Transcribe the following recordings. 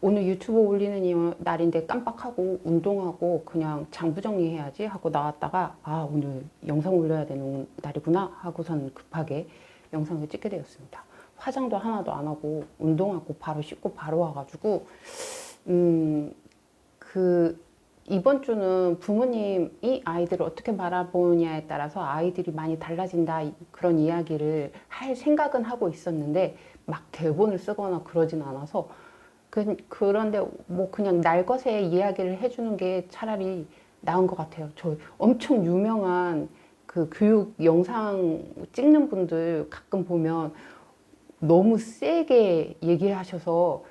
오늘 유튜브 올리는 날인데 깜빡하고 운동하고 그냥 장부 정리해야지 하고 나왔다가 오늘 영상 올려야 되는 날이구나 하고선 급하게 영상을 찍게 되었습니다. 화장도 하나도 안 하고 운동하고 바로 씻고 바로 와가지고 이번 주는 부모님이 아이들을 어떻게 바라보냐에 따라서 아이들이 많이 달라진다 그런 이야기를 할 생각은 하고 있었는데 막 대본을 쓰거나 그러진 않아서 그런데 뭐 그냥 날것에 이야기를 해주는 게 차라리 나은 것 같아요. 저 엄청 유명한 그 교육 영상 찍는 분들 가끔 보면 너무 세게 얘기하셔서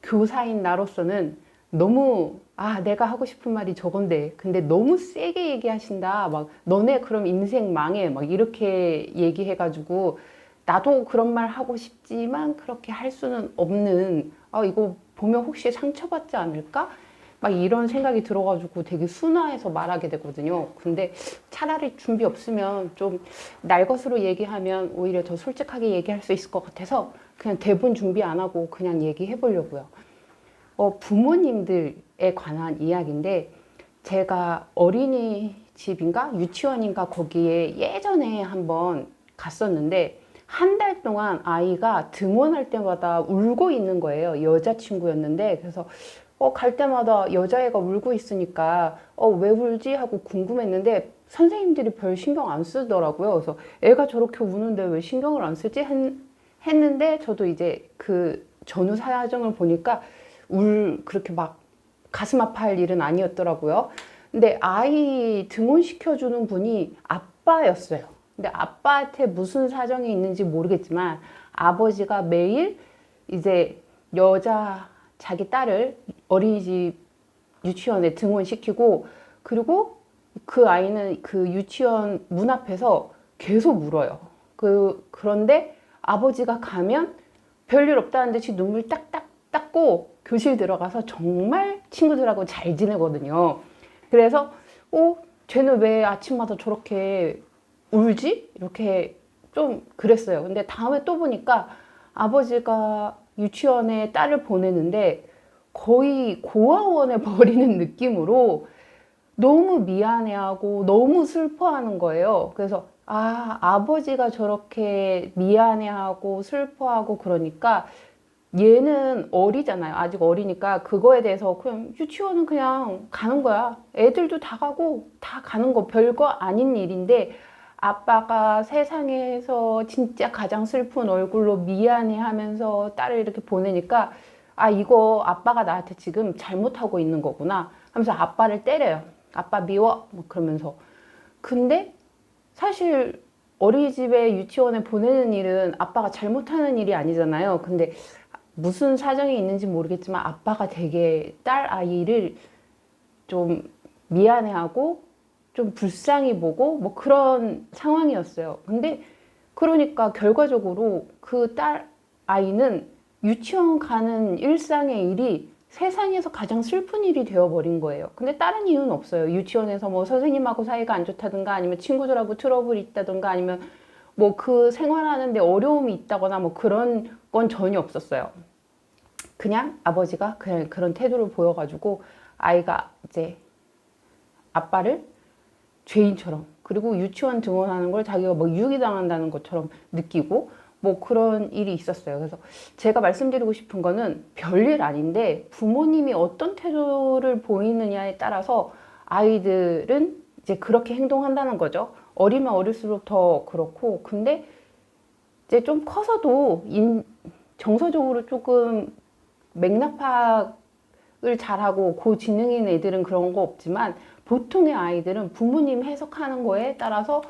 교사인 나로서는 너무 내가 하고 싶은 말이 저건데 근데 너무 세게 얘기하신다 막 너네 그럼 인생 망해 막 이렇게 얘기해가지고 나도 그런 말 하고 싶지만 그렇게 할 수는 없는 이거 보면 혹시 상처받지 않을까? 막 이런 생각이 들어가지고 되게 순화해서 말하게 되거든요. 근데 차라리 준비 없으면 좀 날것으로 얘기하면 오히려 더 솔직하게 얘기할 수 있을 것 같아서 그냥 대본 준비 안 하고 그냥 얘기해 보려고요. 부모님들에 관한 이야기인데 제가 어린이집인가 유치원인가 거기에 예전에 한번 갔었는데 한 달 동안 아이가 등원할 때마다 울고 있는 거예요. 여자친구였는데 그래서 갈 때마다 여자애가 울고 있으니까 왜 울지 하고 궁금했는데 선생님들이 별 신경 안 쓰더라고요. 그래서 애가 저렇게 우는데 왜 신경을 안 쓰지 했는데 저도 이제 그 전후 사정을 보니까 그렇게 막 가슴 아파할 일은 아니었더라고요. 근데 아이 등원시켜주는 분이 아빠였어요. 근데 아빠한테 무슨 사정이 있는지 모르겠지만 아버지가 매일 이제 자기 딸을 어린이집 유치원에 등원시키고 그리고 그 아이는 그 유치원 문 앞에서 계속 울어요. 그런데 아버지가 가면 별일 없다는 듯이 눈물 딱딱 닦고 교실 들어가서 정말 친구들하고 잘 지내거든요. 그래서 쟤는 왜 아침마다 저렇게 울지? 이렇게 좀 그랬어요. 근데 다음에 또 보니까 아버지가 유치원에 딸을 보내는데 거의 고아원에 버리는 느낌으로 너무 미안해하고 너무 슬퍼하는 거예요. 그래서 아버지가 저렇게 미안해하고 슬퍼하고 그러니까 얘는 어리잖아요. 아직 어리니까 그거에 대해서 그냥 유치원은 그냥 가는 거야. 애들도 다 가고 다 가는 거 별거 아닌 일인데 아빠가 세상에서 진짜 가장 슬픈 얼굴로 미안해하면서 딸을 이렇게 보내니까 이거 아빠가 나한테 지금 잘못하고 있는 거구나 하면서 아빠를 때려요. 아빠 미워 뭐 그러면서. 근데 사실 어린이집에 유치원에 보내는 일은 아빠가 잘못하는 일이 아니잖아요. 근데 무슨 사정이 있는지 모르겠지만 아빠가 되게 딸 아이를 좀 미안해하고 좀 불쌍히 보고 뭐 그런 상황이었어요. 근데 그러니까 결과적으로 그 딸 아이는 유치원 가는 일상의 일이 세상에서 가장 슬픈 일이 되어버린 거예요. 근데 다른 이유는 없어요. 유치원에서 뭐 선생님하고 사이가 안 좋다든가 아니면 친구들하고 트러블이 있다든가 아니면 뭐 그 생활하는데 어려움이 있다거나 뭐 그런 건 전혀 없었어요. 그냥 아버지가 그냥 그런 태도를 보여가지고 아이가 이제 아빠를 죄인처럼 그리고 유치원 등원하는 걸 자기가 뭐 유기당한다는 것처럼 느끼고 뭐 그런 일이 있었어요. 그래서 제가 말씀드리고 싶은 거는 별일 아닌데 부모님이 어떤 태도를 보이느냐에 따라서 아이들은 이제 그렇게 행동한다는 거죠. 어리면 어릴수록 더 그렇고 근데 이제 좀 커서도 정서적으로 조금 맥락 파악을 잘하고 고지능인 애들은 그런 거 없지만 보통의 아이들은 부모님 해석하는 거에 따라서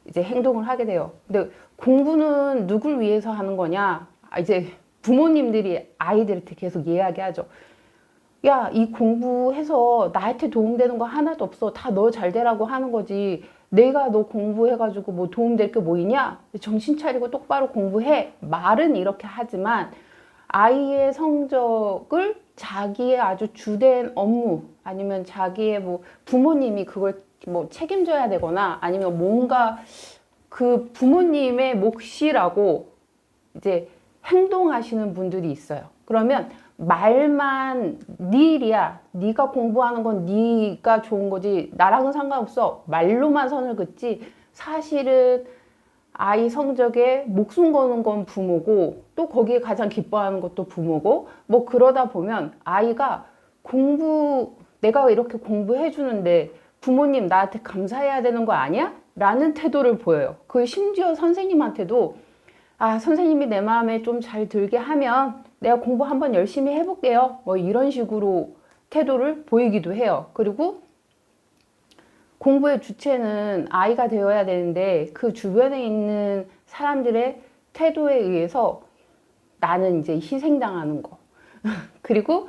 이제 행동을 하게 돼요. 근데 공부는 누굴 위해서 하는 거냐? 이제 부모님들이 아이들한테 계속 이야기하죠. 야, 이 공부해서 나한테 도움되는 거 하나도 없어. 다 너 잘 되라고 하는 거지. 내가 너 공부해가지고 뭐 도움될 게 뭐 있냐? 정신 차리고 똑바로 공부해. 말은 이렇게 하지만 아이의 성적을 자기의 아주 주된 업무 아니면 자기의 뭐 부모님이 그걸 뭐 책임져야 되거나 아니면 뭔가 그 부모님의 몫이라고 이제 행동하시는 분들이 있어요. 그러면 말만 네 일이야. 네가 공부하는 건 네가 좋은 거지. 나랑은 상관없어. 말로만 선을 긋지. 사실은 아이 성적에 목숨 거는 건 부모고 또 거기에 가장 기뻐하는 것도 부모고 뭐 그러다 보면 아이가 내가 이렇게 공부해 주는데 부모님 나한테 감사해야 되는 거 아니야? 라는 태도를 보여요. 그 심지어 선생님한테도 선생님이 내 마음에 좀 잘 들게 하면 내가 공부 한번 열심히 해볼게요. 뭐 이런 식으로 태도를 보이기도 해요. 그리고 공부의 주체는 아이가 되어야 되는데 그 주변에 있는 사람들의 태도에 의해서 나는 이제 희생당하는 거. 그리고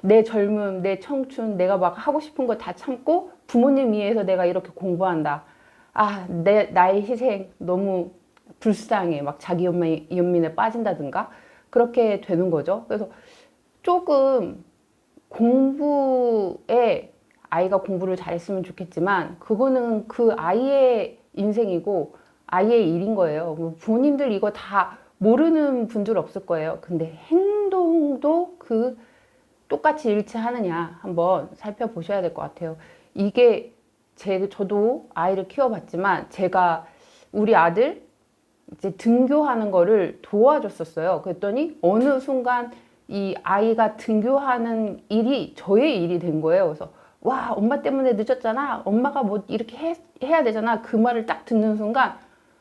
내 젊음, 내 청춘, 내가 막 하고 싶은 거 다 참고 부모님 위해서 내가 이렇게 공부한다. 나의 희생 너무 불쌍해. 막 자기 연민에 빠진다든가 그렇게 되는 거죠. 그래서 조금 공부에 아이가 공부를 잘했으면 좋겠지만 그거는 그 아이의 인생이고 아이의 일인 거예요. 뭐 부모님들 이거 다 모르는 분들 없을 거예요. 근데 행동도 똑같이 일치하느냐 한번 살펴보셔야 될 것 같아요. 이게 저도 아이를 키워봤지만 제가 우리 아들 이제 등교하는 거를 도와줬었어요. 그랬더니 어느 순간 이 아이가 등교하는 일이 저의 일이 된 거예요. 그래서 와, 엄마 때문에 늦었잖아. 엄마가 뭐 이렇게 해야 되잖아. 그 말을 딱 듣는 순간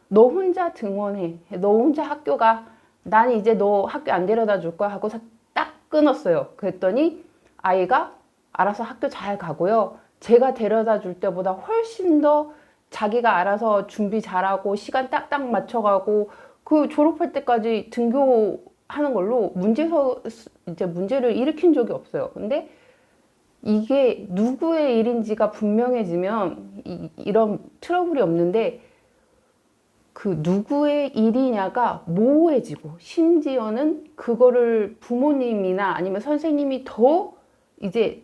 너 혼자 등원해. 너 혼자 학교 가. 난 이제 너 학교 안 데려다 줄 거야 하고 딱 끊었어요. 그랬더니 아이가 알아서 학교 잘 가고요. 제가 데려다 줄 때보다 훨씬 더 자기가 알아서 준비 잘하고 시간 딱딱 맞춰가고 그 졸업할 때까지 등교하는 걸로 문제를 일으킨 적이 없어요. 근데 이게 누구의 일인지가 분명해지면 이런 트러블이 없는데 그 누구의 일이냐가 모호해지고 심지어는 그거를 부모님이나 아니면 선생님이 더 이제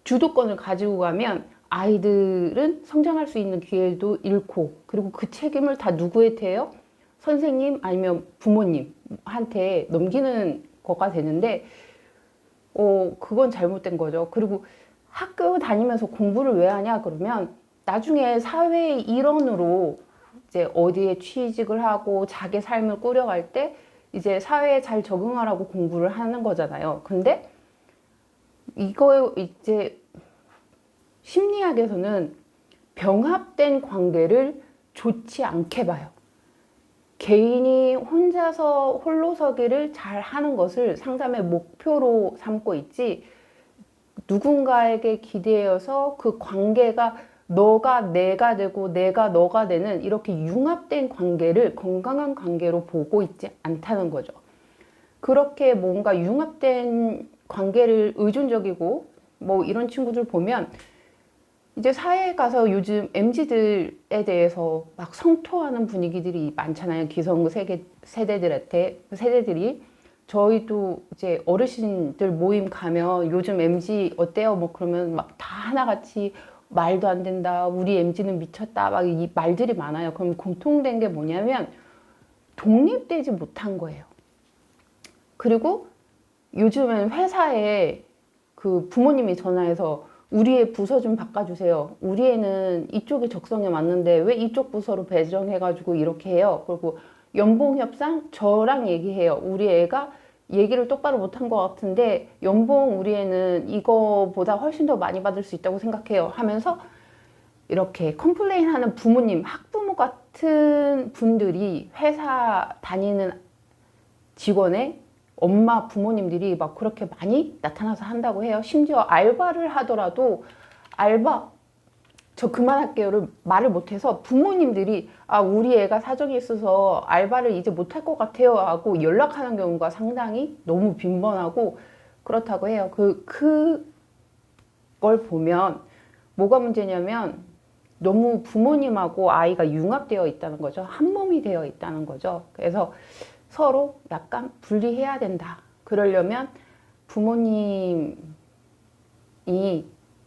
주도권을 가지고 가면 아이들은 성장할 수 있는 기회도 잃고 그리고 그 책임을 다 누구한테요? 선생님 아니면 부모님한테 넘기는 거가 되는데 그건 잘못된 거죠. 그리고 학교 다니면서 공부를 왜 하냐 그러면 나중에 사회의 일원으로 이제 어디에 취직을 하고 자기 삶을 꾸려갈 때 이제 사회에 잘 적응하라고 공부를 하는 거잖아요. 근데 이거 이제 심리학에서는 병합된 관계를 좋지 않게 봐요. 개인이 혼자서 홀로서기를 잘 하는 것을 상담의 목표로 삼고 있지 누군가에게 기대어서 그 관계가 너가 내가 되고 내가 너가 되는 이렇게 융합된 관계를 건강한 관계로 보고 있지 않다는 거죠. 그렇게 뭔가 융합된 관계를 의존적이고 뭐 이런 친구들 보면 이제 사회에 가서 요즘 MZ들에 대해서 막 성토하는 분위기들이 많잖아요. 세대들이. 저희도 이제 어르신들 모임 가면 요즘 MZ 어때요? 뭐 그러면 막 다 하나같이 말도 안 된다. 우리 MZ는 미쳤다. 막 이 말들이 많아요. 그럼 공통된 게 뭐냐면 독립되지 못한 거예요. 그리고 요즘은 회사에 그 부모님이 전화해서 우리 애 부서 좀 바꿔주세요. 우리 애는 이쪽이 적성에 맞는데 왜 이쪽 부서로 배정해가지고 이렇게 해요. 그리고 연봉 협상 저랑 얘기해요. 우리 애가 얘기를 똑바로 못한 것 같은데 연봉 우리 애는 이거보다 훨씬 더 많이 받을 수 있다고 생각해요. 하면서 이렇게 컴플레인 하는 부모님, 학부모 같은 분들이 회사 다니는 직원의 엄마 부모님들이 막 그렇게 많이 나타나서 한다고 해요. 심지어 알바를 하더라도 저 그만할게요를 말을 못해서 부모님들이 우리 애가 사정이 있어서 알바를 이제 못할 것 같아요 하고 연락하는 경우가 상당히 너무 빈번하고 그렇다고 해요. 그걸 보면 뭐가 문제냐면 너무 부모님하고 아이가 융합되어 있다는 거죠. 한 몸이 되어 있다는 거죠. 그래서 서로 약간 분리해야 된다. 그러려면 부모님이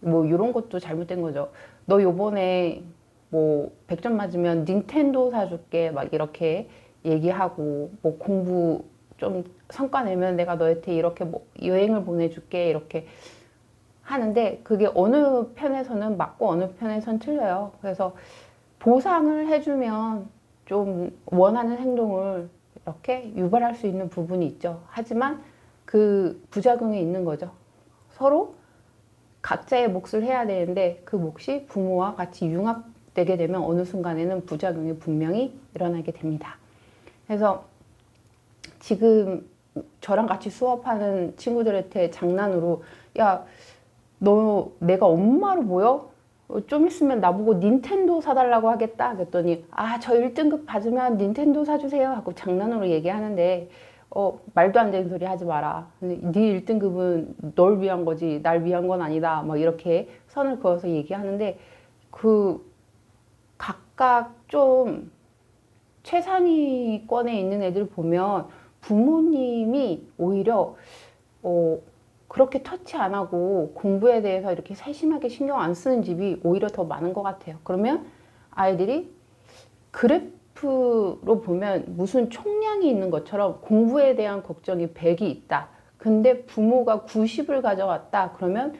뭐 이런 것도 잘못된 거죠. 너 요번에 뭐 100점 맞으면 닌텐도 사줄게 막 이렇게 얘기하고 뭐 공부 좀 성과 내면 내가 너한테 이렇게 뭐 여행을 보내줄게 이렇게 하는데 그게 어느 편에서는 맞고 어느 편에서는 틀려요. 그래서 보상을 해주면 좀 원하는 행동을 이렇게 유발할 수 있는 부분이 있죠. 하지만 그 부작용이 있는 거죠. 서로 각자의 몫을 해야 되는데 그 몫이 부모와 같이 융합되게 되면 어느 순간에는 부작용이 분명히 일어나게 됩니다. 그래서 지금 저랑 같이 수업하는 친구들한테 장난으로 야, 너 내가 엄마로 보여? 좀 있으면 나보고 닌텐도 사달라고 하겠다. 그랬더니 저 1등급 받으면 닌텐도 사주세요 하고 장난으로 얘기하는데 말도 안 되는 소리 하지 마라. 네 1등급은 널 위한 거지 날 위한 건 아니다. 막 이렇게 선을 그어서 얘기하는데 그 각각 좀 최상위권에 있는 애들 보면 부모님이 오히려 그렇게 터치 안 하고 공부에 대해서 이렇게 세심하게 신경 안 쓰는 집이 오히려 더 많은 것 같아요. 그러면 아이들이 그래프로 보면 무슨 총량이 있는 것처럼 공부에 대한 걱정이 100이 있다. 근데 부모가 90을 가져왔다. 그러면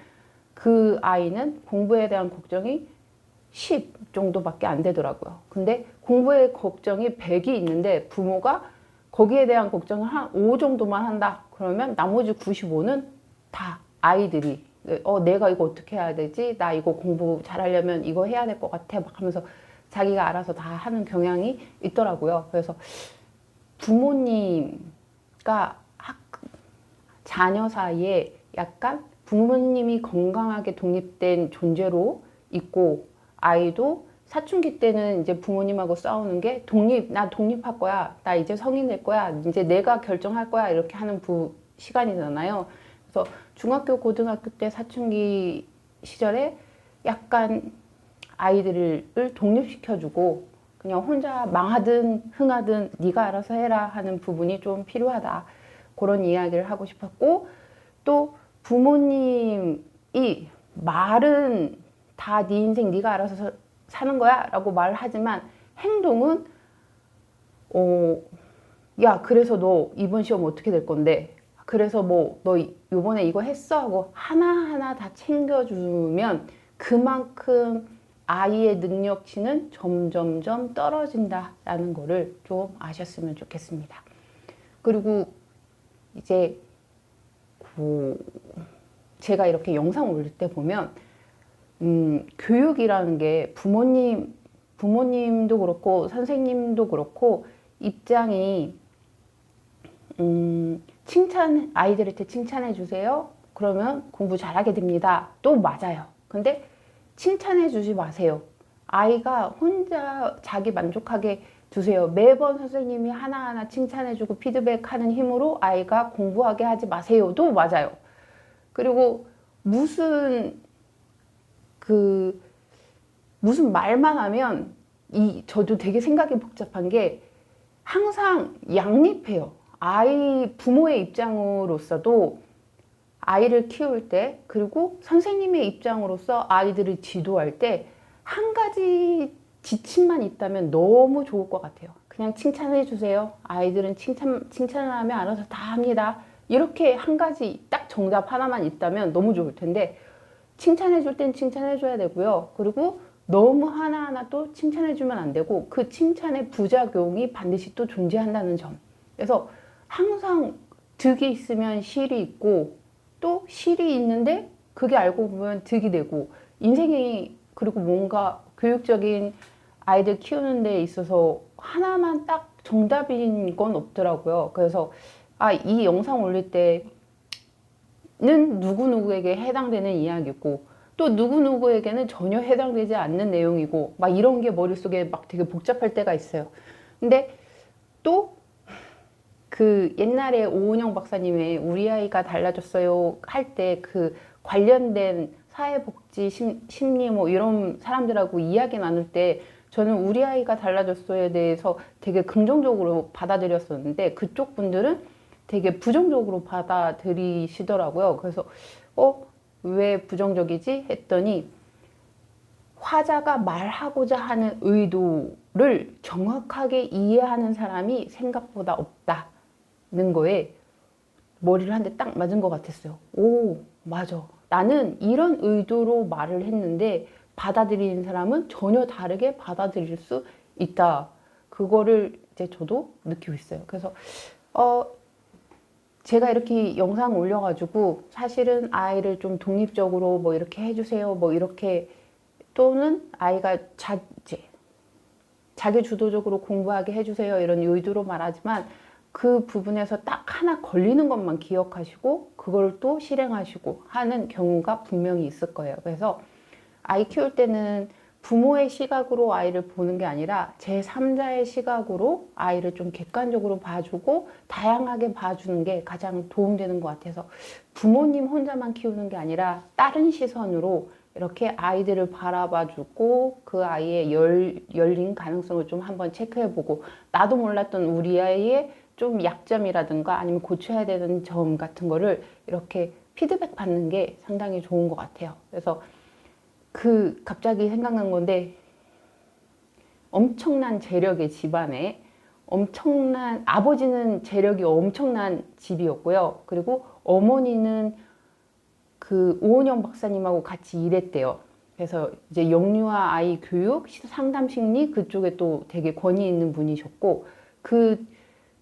그 아이는 공부에 대한 걱정이 10 정도밖에 안 되더라고요. 근데 공부에 걱정이 100이 있는데 부모가 거기에 대한 걱정을 한 5 정도만 한다. 그러면 나머지 95는 다 아이들이 내가 이거 어떻게 해야 되지? 나 이거 공부 잘하려면 이거 해야 될 것 같아. 막 하면서 자기가 알아서 다 하는 경향이 있더라고요. 그래서 부모님과 자녀 사이에 약간 부모님이 건강하게 독립된 존재로 있고 아이도 사춘기 때는 이제 부모님하고 싸우는 게 나 독립할 거야. 나 이제 성인 될 거야. 이제 내가 결정할 거야. 이렇게 하는 시간이잖아요. 그래서 중학교, 고등학교 때 사춘기 시절에 약간 아이들을 독립시켜주고 그냥 혼자 망하든 흥하든 네가 알아서 해라 하는 부분이 좀 필요하다. 그런 이야기를 하고 싶었고 또 부모님이 말은 다 네 인생 네가 알아서 사는 거야 라고 말을 하지만 행동은 야 그래서 너 이번 시험 어떻게 될 건데 그래서 뭐 너 요번에 이거 했어 하고 하나하나 다 챙겨주면 그만큼 아이의 능력치는 점점점 떨어진다라는 거를 좀 아셨으면 좋겠습니다. 그리고 이제 제가 이렇게 영상 올릴 때 보면 교육이라는 게 부모님도 그렇고 선생님도 그렇고 입장이 아이들한테 칭찬해 주세요. 그러면 공부 잘하게 됩니다. 또 맞아요. 근데 칭찬해 주지 마세요. 아이가 혼자 자기 만족하게 두세요. 매번 선생님이 하나하나 칭찬해 주고 피드백하는 힘으로 아이가 공부하게 하지 마세요도 맞아요. 그리고 무슨 말만 하면 저도 되게 생각이 복잡한 게 항상 양립해요. 부모의 입장으로서도 아이를 키울 때 그리고 선생님의 입장으로서 아이들을 지도할 때 한 가지 지침만 있다면 너무 좋을 것 같아요. 그냥 칭찬해 주세요. 아이들은 칭찬을 하면 알아서 다 합니다. 이렇게 한 가지 딱 정답 하나만 있다면 너무 좋을 텐데 칭찬해 줄 땐 칭찬해 줘야 되고요. 그리고 너무 하나하나 또 칭찬해 주면 안 되고 그 칭찬의 부작용이 반드시 또 존재한다는 점. 그래서 항상 득이 있으면 실이 있고 또 실이 있는데 그게 알고 보면 득이 되고 인생이 그리고 뭔가 교육적인 아이들 키우는 데 있어서 하나만 딱 정답인 건 없더라고요. 그래서 이 영상 올릴 때는 누구누구에게 해당되는 이야기고 또 누구누구에게는 전혀 해당되지 않는 내용이고 막 이런 게 머릿속에 막 되게 복잡할 때가 있어요. 근데 또 그 옛날에 오은영 박사님의 우리 아이가 달라졌어요 할 때 그 관련된 사회복지 심리 뭐 이런 사람들하고 이야기 나눌 때 저는 우리 아이가 달라졌어요에 대해서 되게 긍정적으로 받아들였었는데 그쪽 분들은 되게 부정적으로 받아들이시더라고요. 그래서 왜 부정적이지 했더니 화자가 말하고자 하는 의도를 정확하게 이해하는 사람이 생각보다 없다. 거에 머리를 한 대 딱 맞은 것 같았어요. 오, 맞아. 나는 이런 의도로 말을 했는데 받아들이는 사람은 전혀 다르게 받아들일 수 있다. 그거를 이제 저도 느끼고 있어요. 그래서 제가 이렇게 영상 올려가지고 사실은 아이를 좀 독립적으로 뭐 이렇게 해주세요. 뭐 이렇게 또는 아이가 자기 주도적으로 공부하게 해주세요. 이런 의도로 말하지만 그 부분에서 딱 하나 걸리는 것만 기억하시고 그걸 또 실행하시고 하는 경우가 분명히 있을 거예요. 그래서 아이 키울 때는 부모의 시각으로 아이를 보는 게 아니라 제3자의 시각으로 아이를 좀 객관적으로 봐주고 다양하게 봐주는 게 가장 도움되는 것 같아서 부모님 혼자만 키우는 게 아니라 다른 시선으로 이렇게 아이들을 바라봐주고 그 아이의 열린 가능성을 좀 한번 체크해보고 나도 몰랐던 우리 아이의 좀 약점이라든가 아니면 고쳐야 되는 점 같은 거를 이렇게 피드백 받는 게 상당히 좋은 것 같아요. 그래서 갑자기 생각난 건데 엄청난 재력의 집안에 아버지는 재력이 엄청난 집이었고요. 그리고 어머니는 오은영 박사님하고 같이 일했대요. 그래서 이제 영유아 아이 교육, 상담 심리 그쪽에 또 되게 권위 있는 분이셨고 그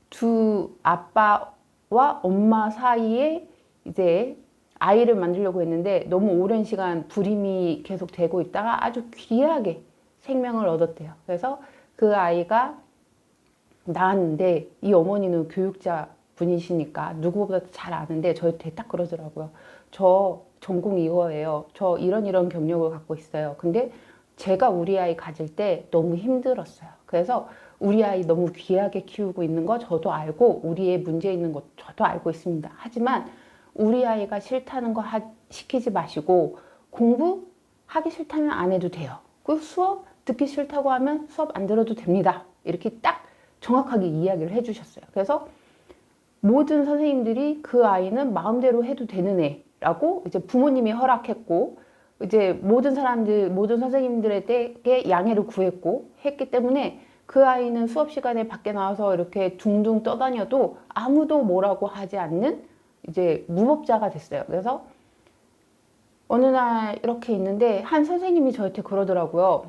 두 아빠와 엄마 사이에 이제 아이를 만들려고 했는데 너무 오랜 시간 불임이 계속 되고 있다가 아주 귀하게 생명을 얻었대요. 그래서 그 아이가 낳았는데 이 어머니는 교육자 분이시니까 누구보다 잘 아는데 저한테 딱 그러더라고요. 저 전공 이거예요. 저 이런 경력을 갖고 있어요. 근데 제가 우리 아이 가질 때 너무 힘들었어요. 그래서 우리 아이 너무 귀하게 키우고 있는 거 저도 알고 우리 애 문제 있는 거 저도 알고 있습니다. 하지만 우리 아이가 싫다는 거 시키지 마시고 공부하기 싫다면 안 해도 돼요. 그 수업 듣기 싫다고 하면 수업 안 들어도 됩니다. 이렇게 딱 정확하게 이야기를 해주셨어요. 그래서 모든 선생님들이 그 아이는 마음대로 해도 되는 애라고 이제 부모님이 허락했고 이제 모든 선생님들에게 양해를 구했고 했기 때문에 그 아이는 수업 시간에 밖에 나와서 이렇게 둥둥 떠다녀도 아무도 뭐라고 하지 않는 이제 무법자가 됐어요. 그래서 어느 날 이렇게 있는데 한 선생님이 저한테 그러더라고요.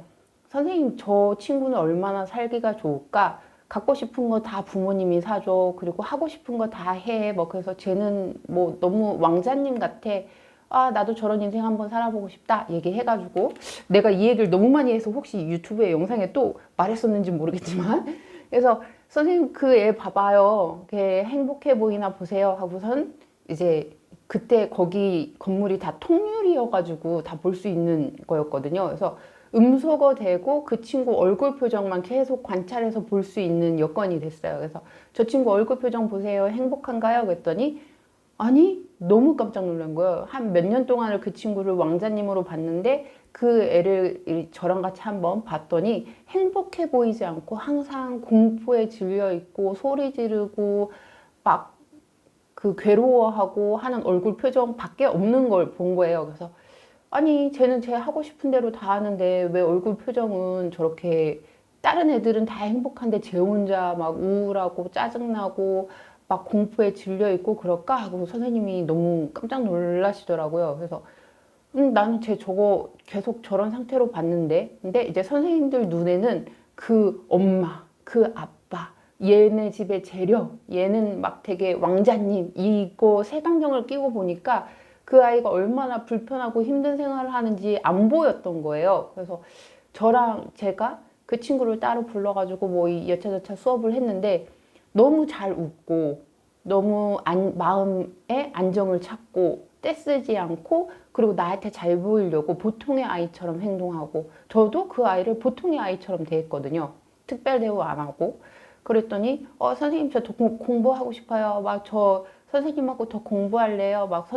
선생님, 저 친구는 얼마나 살기가 좋을까? 갖고 싶은 거 다 부모님이 사줘. 그리고 하고 싶은 거 다 해. 뭐 그래서 쟤는 뭐 너무 왕자님 같아. 아, 나도 저런 인생 한번 살아보고 싶다. 얘기해가지고 내가 이 얘기를 너무 많이 해서 혹시 유튜브에 영상에 또 말했었는지 모르겠지만 그래서 선생님 그 애 봐봐요. 걔 행복해 보이나 보세요. 하고선 이제 그때 거기 건물이 다 통유리여가지고 다 볼 수 있는 거였거든요. 그래서 음소거 되고 그 친구 얼굴 표정만 계속 관찰해서 볼 수 있는 여건이 됐어요. 그래서 저 친구 얼굴 표정 보세요. 행복한가요? 그랬더니 아니, 너무 깜짝 놀란 거예요. 한 몇 년 동안을 그 친구를 왕자님으로 봤는데 그 애를 저랑 같이 한번 봤더니 행복해 보이지 않고 항상 공포에 질려 있고 소리 지르고 막 괴로워하고 하는 얼굴 표정밖에 없는 걸 본 거예요. 그래서 아니, 쟤는 쟤 하고 싶은 대로 다 하는데 왜 얼굴 표정은 저렇게 다른 애들은 다 행복한데 쟤 혼자 막 우울하고 짜증나고 막 공포에 질려 있고 그럴까 하고 선생님이 너무 깜짝 놀라시더라고요. 그래서 나는 쟤 저거 계속 저런 상태로 봤는데 근데 이제 선생님들 눈에는 그 엄마, 그 아빠, 얘네 집의 재력, 얘는 막 되게 왕자님 이거 색안경을 끼고 보니까 그 아이가 얼마나 불편하고 힘든 생활을 하는지 안 보였던 거예요. 그래서 제가 그 친구를 따로 불러가지고 뭐 여차저차 수업을 했는데 너무 잘 웃고 너무 마음의 안정을 찾고 떼쓰지 않고 그리고 나한테 잘 보이려고 보통의 아이처럼 행동하고 저도 그 아이를 보통의 아이처럼 대했거든요. 특별 대우 안 하고 그랬더니 선생님 저 공부하고 싶어요. 막 저 선생님하고 더 공부할래요. 막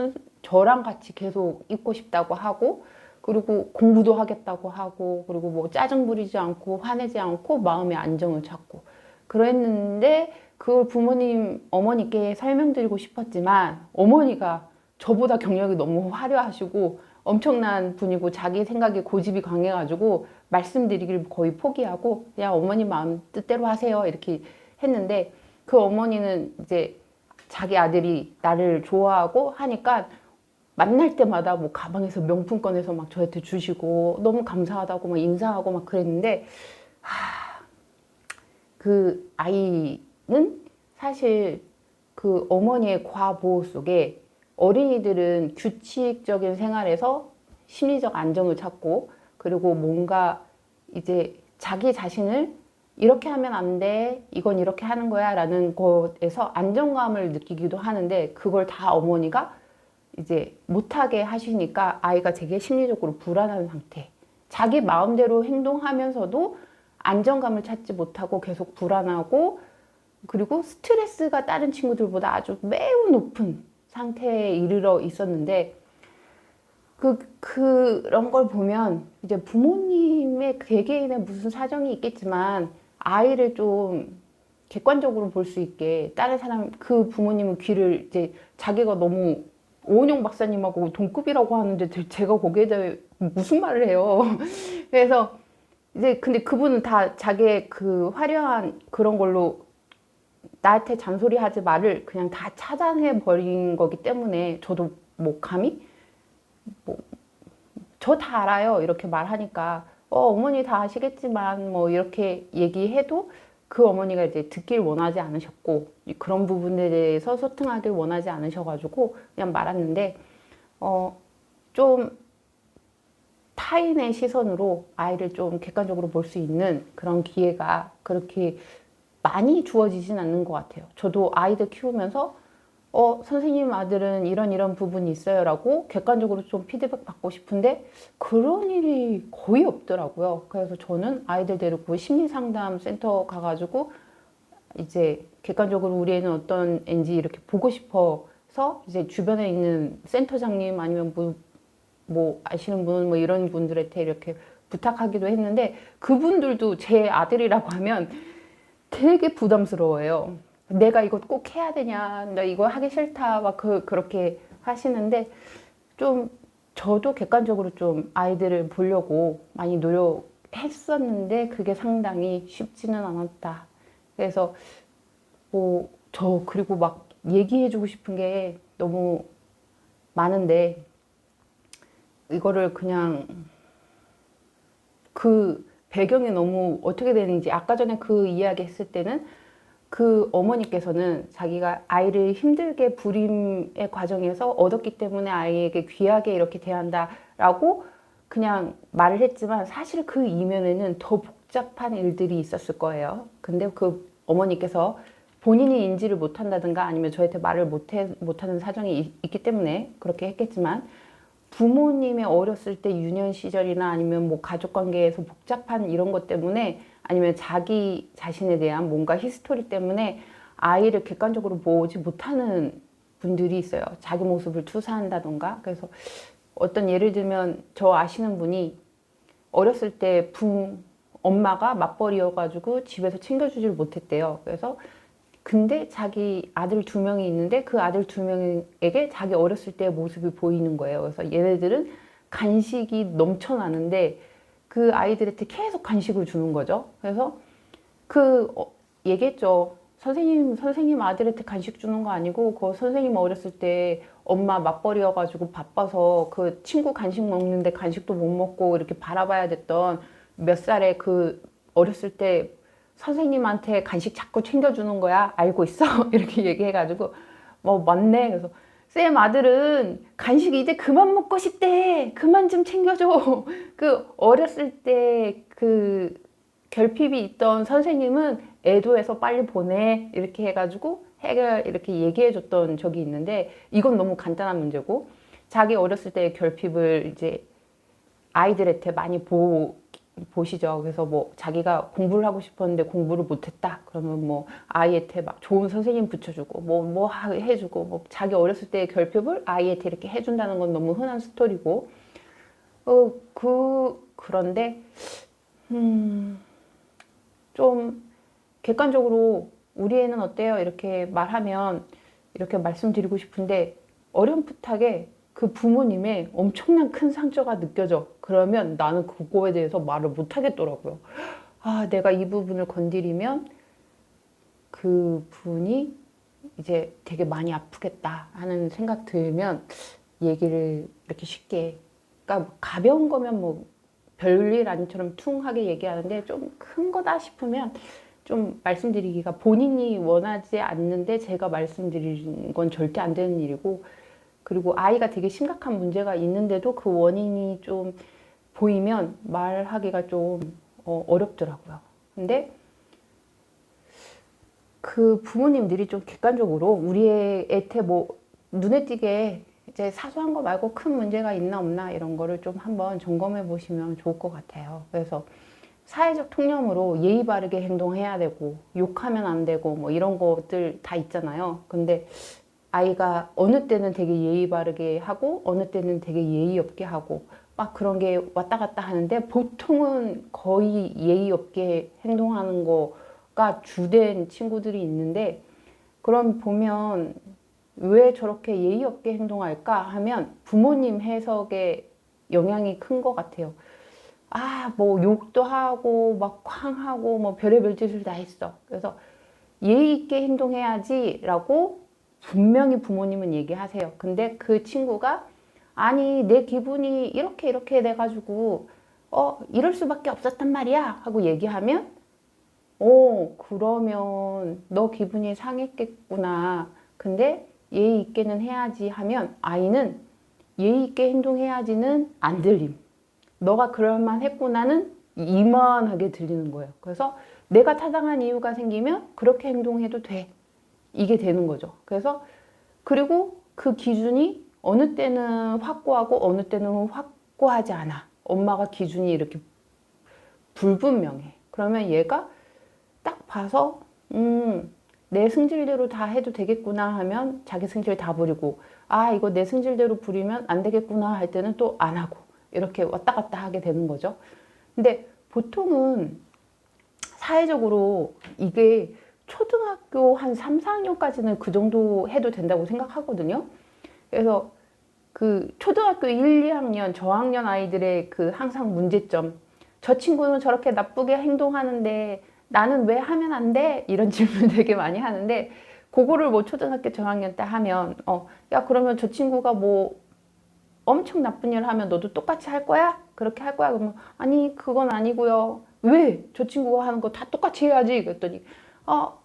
저랑 같이 계속 있고 싶다고 하고 그리고 공부도 하겠다고 하고 그리고 뭐 짜증 부리지 않고 화내지 않고 마음의 안정을 찾고 그랬는데 그걸 어머니께 설명드리고 싶었지만 어머니가 저보다 경력이 너무 화려하시고 엄청난 분이고 자기 생각에 고집이 강해가지고 말씀드리기를 거의 포기하고 그냥 어머니 마음 뜻대로 하세요 이렇게 했는데 그 어머니는 이제 자기 아들이 나를 좋아하고 하니까 만날 때마다 뭐 가방에서 명품 꺼내서 막 저한테 주시고 너무 감사하다고 막 인사하고 막 그랬는데, 그 아이는 사실 그 어머니의 과보호 속에, 어린이들은 규칙적인 생활에서 심리적 안정을 찾고, 그리고 뭔가 이제 자기 자신을 이렇게 하면 안 돼, 이건 이렇게 하는 거야 라는 것에서 안정감을 느끼기도 하는데, 그걸 다 어머니가 이제 못하게 하시니까 아이가 되게 심리적으로 불안한 상태. 자기 마음대로 행동하면서도 안정감을 찾지 못하고 계속 불안하고, 그리고 스트레스가 다른 친구들보다 아주 매우 높은 상태에 이르러 있었는데, 그런 걸 보면 이제 부모님의 개개인의 무슨 사정이 있겠지만 아이를 좀 객관적으로 볼 수 있게, 다른 사람, 그 부모님은 귀를 이제 자기가 너무 오은영 박사님하고 동급이라고 하는데 제가 거기에 대해 무슨 말을 해요. 그래서 이제 근데 그분은 다 자기의 그 화려한 그런 걸로 나한테 잔소리하지 말을 그냥 다 차단해 버린 거기 때문에, 저도 뭐 감히 뭐 저 다 알아요 이렇게 말하니까 어머니 다 아시겠지만 뭐 이렇게 얘기해도 그 어머니가 이제 듣길 원하지 않으셨고, 그런 부분에 대해서 소통하길 원하지 않으셔가지고 그냥 말았는데, 좀 타인의 시선으로 아이를 좀 객관적으로 볼 수 있는 그런 기회가 그렇게 많이 주어지진 않는 것 같아요. 저도 아이들 키우면서 선생님 아들은 이런 부분이 있어요 라고 객관적으로 좀 피드백 받고 싶은데 그런 일이 거의 없더라고요. 그래서 저는 아이들 데리고 심리상담 센터 가가지고 이제 객관적으로 우리 애는 어떤 애인지 이렇게 보고 싶어서 이제 주변에 있는 센터장님 아니면 뭐 아시는 분 뭐 이런 분들한테 이렇게 부탁하기도 했는데, 그분들도 제 아들이라고 하면 되게 부담스러워요. 내가 이거 꼭 해야 되냐, 나 이거 하기 싫다, 막 그렇게 하시는데, 좀 저도 객관적으로 좀 아이들을 보려고 많이 노력했었는데 그게 상당히 쉽지는 않았다. 그래서 뭐 그리고 막 얘기해주고 싶은 게 너무 많은데 이거를 그냥 그 배경이 너무 어떻게 되는지, 아까 전에 그 이야기 했을 때는 그 어머니께서는 자기가 아이를 힘들게 부림의 과정에서 얻었기 때문에 아이에게 귀하게 이렇게 대한다라고 그냥 말을 했지만, 사실 그 이면에는 더 복잡한 일들이 있었을 거예요. 근데 그 어머니께서 본인이 인지를 못한다든가 아니면 저한테 말을 못하는 사정이 있기 때문에 그렇게 했겠지만, 부모님의 어렸을 때 유년 시절이나 아니면 뭐 가족 관계에서 복잡한 이런 것 때문에, 아니면 자기 자신에 대한 뭔가 히스토리 때문에 아이를 객관적으로 보지 못하는 분들이 있어요. 자기 모습을 투사한다던가. 그래서 어떤 예를 들면 저 아시는 분이 어렸을 때 엄마가 맞벌이여가지고 집에서 챙겨주질 못했대요. 그래서 근데 자기 아들 2명이 있는데 그 아들 2명에게 자기 어렸을 때의 모습이 보이는 거예요. 그래서 얘네들은 간식이 넘쳐나는데 그 아이들한테 계속 간식을 주는 거죠. 그래서 얘기했죠. 선생님 아들한테 간식 주는 거 아니고 그 선생님 어렸을 때 엄마 맞벌이여가지고 바빠서 그 친구 간식 먹는데 간식도 못 먹고 이렇게 바라봐야 됐던 몇 살에 그 어렸을 때 선생님한테 간식 자꾸 챙겨주는 거야. 알고 있어? 이렇게 얘기해가지고 맞네. 그래서 쌤 아들은 간식 이제 그만 먹고 싶대. 그만 좀 챙겨줘. 그 어렸을 때 그 결핍이 있던 선생님은 애도해서 빨리 보내. 이렇게 해가지고 이렇게 얘기해줬던 적이 있는데, 이건 너무 간단한 문제고, 자기 어렸을 때의 결핍을 이제 아이들한테 많이 보시죠. 그래서 뭐 자기가 공부를 하고 싶었는데 공부를 못했다. 그러면 뭐 아이한테 막 좋은 선생님 붙여주고 뭐 해주고, 뭐 자기 어렸을 때의 결핍을 아이한테 이렇게 해준다는 건 너무 흔한 스토리고, 그런데 좀 객관적으로 우리 애는 어때요? 이렇게 말하면 이렇게 말씀드리고 싶은데, 어렴풋하게 그 부모님의 엄청난 큰 상처가 느껴져. 그러면 나는 그거에 대해서 말을 못 하겠더라고요. 내가 이 부분을 건드리면 그 분이 이제 되게 많이 아프겠다 하는 생각 들면 얘기를 이렇게 쉽게, 그러니까 가벼운 거면 뭐 별일 아니처럼 퉁하게 얘기하는데 좀 큰 거다 싶으면 좀 말씀드리기가, 본인이 원하지 않는데 제가 말씀드리는 건 절대 안 되는 일이고, 그리고 아이가 되게 심각한 문제가 있는데도 그 원인이 좀 보이면 말하기가 좀 어렵더라고요. 근데 그 부모님들이 좀 객관적으로 우리의 애한테 뭐 눈에 띄게 이제 사소한 거 말고 큰 문제가 있나 없나 이런 거를 좀 한번 점검해 보시면 좋을 것 같아요. 그래서 사회적 통념으로 예의 바르게 행동해야 되고 욕하면 안 되고 뭐 이런 것들 다 있잖아요. 근데 아이가 어느 때는 되게 예의 바르게 하고 어느 때는 되게 예의 없게 하고 막 그런 게 왔다 갔다 하는데, 보통은 거의 예의 없게 행동하는 거가 주된 친구들이 있는데, 그럼 보면 왜 저렇게 예의 없게 행동할까 하면 부모님 해석에 영향이 큰 것 같아요. 아, 뭐 욕도 하고 막 쾅하고 뭐 별의별 짓을 다 했어. 그래서 예의 있게 행동해야지라고 분명히 부모님은 얘기하세요. 근데 그 친구가 아니 내 기분이 이렇게 이렇게 돼가지고 이럴 수밖에 없었단 말이야 하고 얘기하면, 그러면 너 기분이 상했겠구나. 근데 예의 있게는 해야지 하면 아이는 예의 있게 행동해야지는 안 들림. 너가 그럴만 했구나는 이만하게 들리는 거예요. 그래서 내가 타당한 이유가 생기면 그렇게 행동해도 돼. 이게 되는 거죠. 그래서 그리고 그 기준이 어느 때는 확고하고 어느 때는 확고하지 않아. 엄마가 기준이 이렇게 불분명해. 그러면 얘가 딱 봐서 내 승질대로 다 해도 되겠구나 하면 자기 승질 다 부리고, 아 이거 내 승질대로 부리면 안 되겠구나 할 때는 또 안 하고, 이렇게 왔다 갔다 하게 되는 거죠. 근데 보통은 사회적으로 이게 초등학교 한 3, 4학년까지는 그 정도 해도 된다고 생각하거든요. 그래서 그 초등학교 1, 2학년 저학년 아이들의 그 항상 문제점, 저 친구는 저렇게 나쁘게 행동하는데 나는 왜 하면 안 돼? 이런 질문 되게 많이 하는데, 그거를 뭐 초등학교 저학년 때 하면 야 그러면 저 친구가 뭐 엄청 나쁜 일 하면 너도 똑같이 할 거야? 그렇게 할 거야? 그러면 아니 그건 아니고요. 왜? 저 친구가 하는 거 다 똑같이 해야지. 그랬더니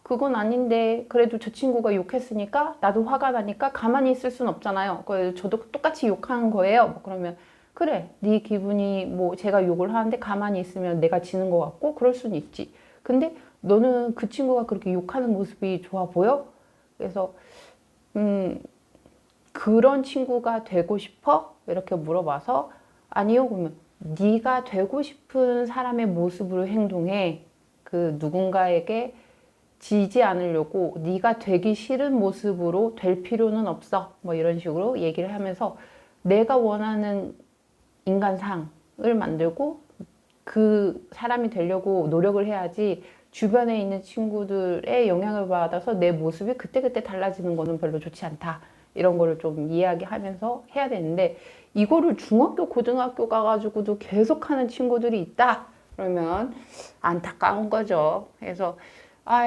그건 아닌데 그래도 저 친구가 욕했으니까 나도 화가 나니까 가만히 있을 순 없잖아요. 그래서 저도 똑같이 욕하는 거예요. 뭐 그러면 그래, 네 기분이 뭐 제가 욕을 하는데 가만히 있으면 내가 지는 것 같고 그럴 수는 있지. 근데 너는 그 친구가 그렇게 욕하는 모습이 좋아 보여? 그래서 그런 친구가 되고 싶어? 이렇게 물어봐서 아니요. 그러면 네가 되고 싶은 사람의 모습으로 행동해. 그 누군가에게 지지 않으려고 네가 되기 싫은 모습으로 될 필요는 없어. 뭐 이런 식으로 얘기를 하면서 내가 원하는 인간상을 만들고 그 사람이 되려고 노력을 해야지, 주변에 있는 친구들의 영향을 받아서 내 모습이 그때그때 달라지는 거는 별로 좋지 않다. 이런 거를 좀 이야기하면서 해야 되는데, 이거를 중학교, 고등학교 가가지고도 계속 하는 친구들이 있다? 그러면 안타까운 거죠. 그래서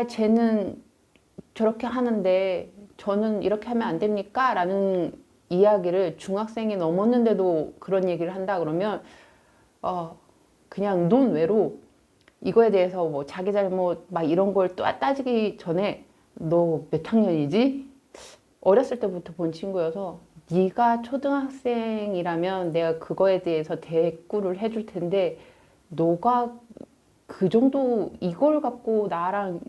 쟤는 저렇게 하는데 저는 이렇게 하면 안 됩니까? 라는 이야기를 중학생이 넘었는데도 그런 얘기를 한다 그러면 그냥 논외로 이거에 대해서 뭐 자기 잘못 막 이런 걸 또 따지기 전에 너 몇 학년이지? 어렸을 때부터 본 친구여서 네가 초등학생이라면 내가 그거에 대해서 대꾸를 해줄 텐데 너가 그 정도 이걸 갖고 나랑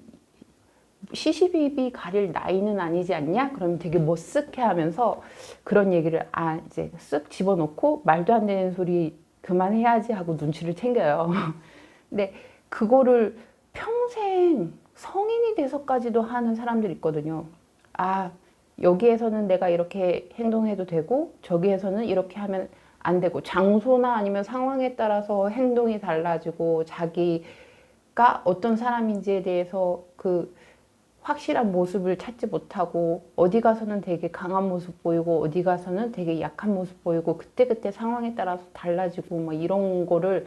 시시비비 가릴 나이는 아니지 않냐? 그러면 되게 머쓱해 하면서 그런 얘기를 이제 쓱 집어넣고 말도 안 되는 소리 그만해야지 하고 눈치를 챙겨요. 근데 그거를 평생 성인이 돼서까지도 하는 사람들이 있거든요. 여기에서는 내가 이렇게 행동해도 되고 저기에서는 이렇게 하면 안 되고, 장소나 아니면 상황에 따라서 행동이 달라지고 자기가 어떤 사람인지에 대해서 그 확실한 모습을 찾지 못하고, 어디 가서는 되게 강한 모습 보이고 어디 가서는 되게 약한 모습 보이고 그때그때 상황에 따라서 달라지고 뭐 이런 거를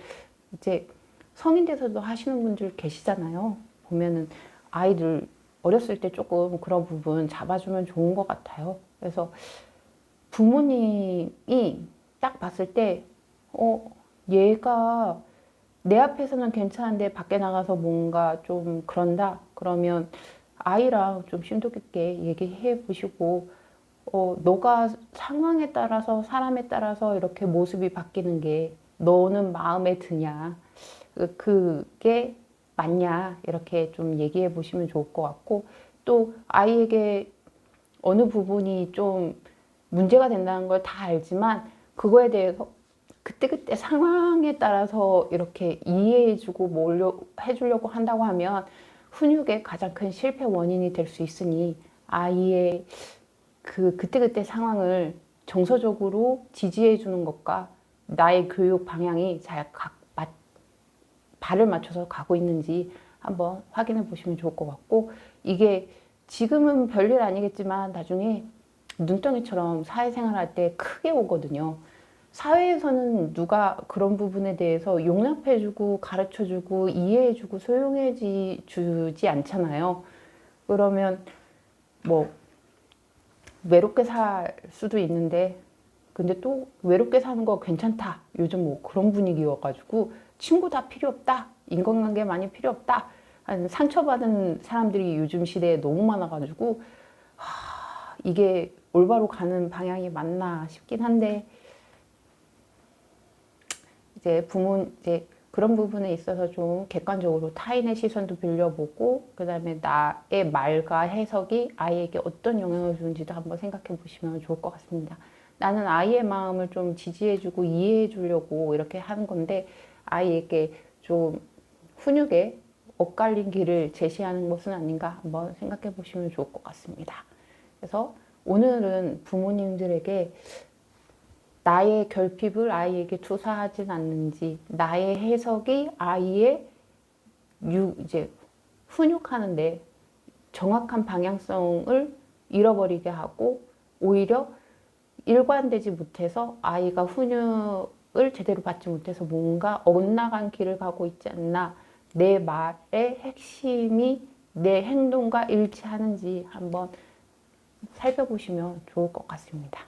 이제 성인 돼서도 하시는 분들 계시잖아요. 보면은 아이들 어렸을 때 조금 그런 부분 잡아주면 좋은 것 같아요. 그래서 부모님이 딱 봤을 때, 얘가 내 앞에서는 괜찮은데 밖에 나가서 뭔가 좀 그런다? 그러면 아이랑 좀 심도 깊게 얘기해 보시고, 너가 상황에 따라서, 사람에 따라서 이렇게 모습이 바뀌는 게 너는 마음에 드냐? 그게 맞냐? 이렇게 좀 얘기해 보시면 좋을 것 같고, 또 아이에게 어느 부분이 좀 문제가 된다는 걸 다 알지만, 그거에 대해서 그때그때 상황에 따라서 이렇게 이해해주고 뭘 해주려고 한다고 하면 훈육의 가장 큰 실패 원인이 될 수 있으니, 아이의 그때그때 상황을 정서적으로 지지해 주는 것과 나의 교육 방향이 발을 맞춰서 가고 있는지 한번 확인해 보시면 좋을 것 같고, 이게 지금은 별일 아니겠지만 나중에 눈덩이처럼 사회생활 할 때 크게 오거든요. 사회에서는 누가 그런 부분에 대해서 용납해주고 가르쳐주고 이해해주고 소용해주지 않잖아요. 그러면 뭐 외롭게 살 수도 있는데, 근데 또 외롭게 사는 거 괜찮다. 요즘 뭐 그런 분위기여가지고 친구 다 필요 없다. 인간관계 많이 필요 없다. 상처받은 사람들이 요즘 시대에 너무 많아가지고 이게 올바로 가는 방향이 맞나 싶긴 한데, 이제 그런 부분에 있어서 좀 객관적으로 타인의 시선도 빌려보고, 그 다음에 나의 말과 해석이 아이에게 어떤 영향을 주는지도 한번 생각해 보시면 좋을 것 같습니다. 나는 아이의 마음을 좀 지지해주고 이해해 주려고 이렇게 하는 건데, 아이에게 좀 훈육에 엇갈린 길을 제시하는 것은 아닌가 한번 생각해 보시면 좋을 것 같습니다. 그래서 오늘은 부모님들에게 나의 결핍을 아이에게 투사하진 않는지, 나의 해석이 아이의 이제 훈육하는데 정확한 방향성을 잃어버리게 하고, 오히려 일관되지 못해서 아이가 훈육을 제대로 받지 못해서 뭔가 엇나간 길을 가고 있지 않나, 내 말의 핵심이 내 행동과 일치하는지 한번 살펴보시면 좋을 것 같습니다.